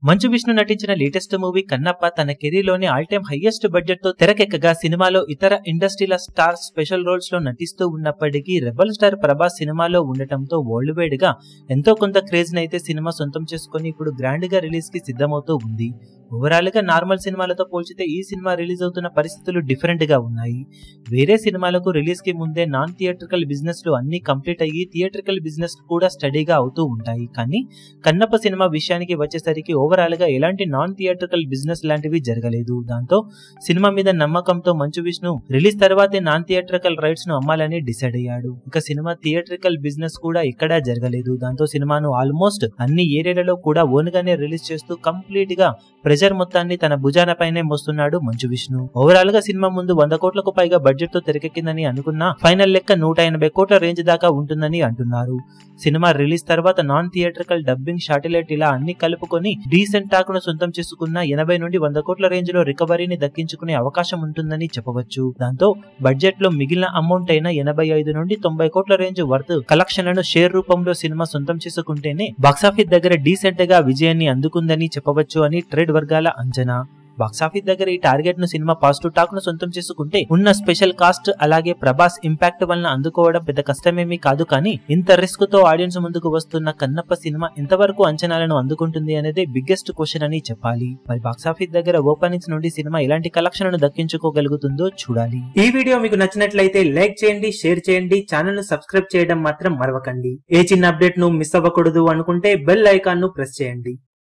మంచు విష్ణు నటించిన latest movie Kannappa తన career లోని ఆల్ టైమ్ హైయెస్ట్ బడ్జెట్ తో తెరకెక్కగా సినిమాలో ఇతర ఇండస్ట్రీల స్టార్ స్పెషల్ రోల్స్ లో నటిస్తూ ఉన్నప్పటికీ రెబల్ స్టార్ ప్రభాస్ సినిమాలో ఉండటంతో వరల్డ్ వైడ్ గా ఎంతో కొంత క్రేజ్ నైతే సినిమా సొంతం చేసుకుని ఇప్పుడు గ్రాండ్ గా రిలీజ్ కి సిద్ధమవుతూ ఉంది. ఓవరాల్ గా నార్మల్ సినిమాలతో పోల్చితే ఈ సినిమా రిలీజ్ అవుతున్న పరిస్థితులు డిఫరెంట్ గా ఉన్నాయి. వేరే సినిమాలకు రిలీజ్ కి ముందే నాన్ థియేట్రికల్ బిజినెస్ లు అన్ని కంప్లీట్ అయ్యి థియేట్రికల్ బిజినెస్ కూడా స్టడీగా అవుతూ ఉంటాయి. కానీ కన్నప్ప సినిమా విషయానికి వచ్చేసరికి ఓవరాల్ గా ఎలాంటి నాన్ థియేట్రికల్ బిజినెస్ లాంటివి జరగలేదు. దాంతో సినిమా మీద నమ్మకంతో మంచు విష్ణు రిలీజ్ తర్వాతే నాన్ థియేట్రికల్ రైట్స్ ను అమ్మాలని డిసైడ్ అయ్యాడు. ఇక సినిమా థియేట్రికల్ బిజినెస్ కూడా ఎక్కడా జరగలేదు. దాంతో సినిమాను ఆల్మోస్ట్ అన్ని ఏరియాలలో కూడా ఓన్ గానే రిలీజ్ చేస్తూ కంప్లీట్ గా ప్రెజర్ మొత్తాన్ని తన భుజానపైనే మోస్తున్నాడు మంచు విష్ణు. ఓవరాల్ గా సినిమా ముందు 100 కోట్లకు పైగా బడ్జెట్ తో తెరకెక్కిందని అనుకున్నా ఫైనల్ లెక్క 180 కోట్ల రేంజ్ దాకా ఉంటుందని అంటున్నారు. సినిమా రిలీజ్ తర్వాత నాన్ థియేట్రికల్ డబ్బింగ్ శాటిలైట్ ఇలా అన్ని కలుపుకొని డీసెంట్ టాక్ ను సొంతం చేసుకున్న 80 నుండి 100 కోట్ల రేంజ్ లో రికవరీని దక్కించుకునే అవకాశం ఉంటుందని చెప్పవచ్చు. దాంతో బడ్జెట్ లో మిగిలిన అమౌంట్ అయిన 85 నుండి 90 కోట్ల రేంజ్ వర్త్ కలెక్షన్లను షేర్ రూపంలో సినిమా సొంతం చేసుకుంటేనే బాక్సాఫీస్ దగ్గర డీసెంట్ గా విజయాన్ని అందుకుందని చెప్పవచ్చు అని ట్రేడ్ వర్గాల అంచనా. బాక్సాఫీస్ దగ్గర ఈ టార్గెట్ ను సినిమా పాజిటివ్ టాక్ ను సొంతం చేసుకుంటే ఉన్న స్పెషల్ కాస్ట్ అలాగే ప్రభాస్ ఇంపాక్ట్ వలన అందుకోవడం పెద్ద కష్టమేమీ కాదు. కానీ ఇంత రిస్క్ తో ఆడియన్స్ ముందుకు వస్తున్న కన్నప్ప సినిమా ఎంతవరకు అంచనాలను అందుకుంటుంది అనేది బిగ్గెస్ట్ క్వశ్చన్ అని చెప్పాలి. మరి బాక్సాఫీస్ దగ్గర ఓపెనింగ్స్ నుండి సినిమా ఎలాంటి కలెక్షన్లను దక్కించుకోగలుగుతుందో చూడాలి. ఈ వీడియో మీకు నచ్చినట్లయితే లైక్ చేయండి, షేర్ చేయండి, ఛానల్ ను సబ్స్క్రైబ్ చేయడం మాత్రం మరవకండి. ఏ చిన్న అప్డేట్ ను మిస్ అవ్వకూడదు అనుకుంటే బెల్ ఐకాన్ ను ప్రెస్ చేయండి.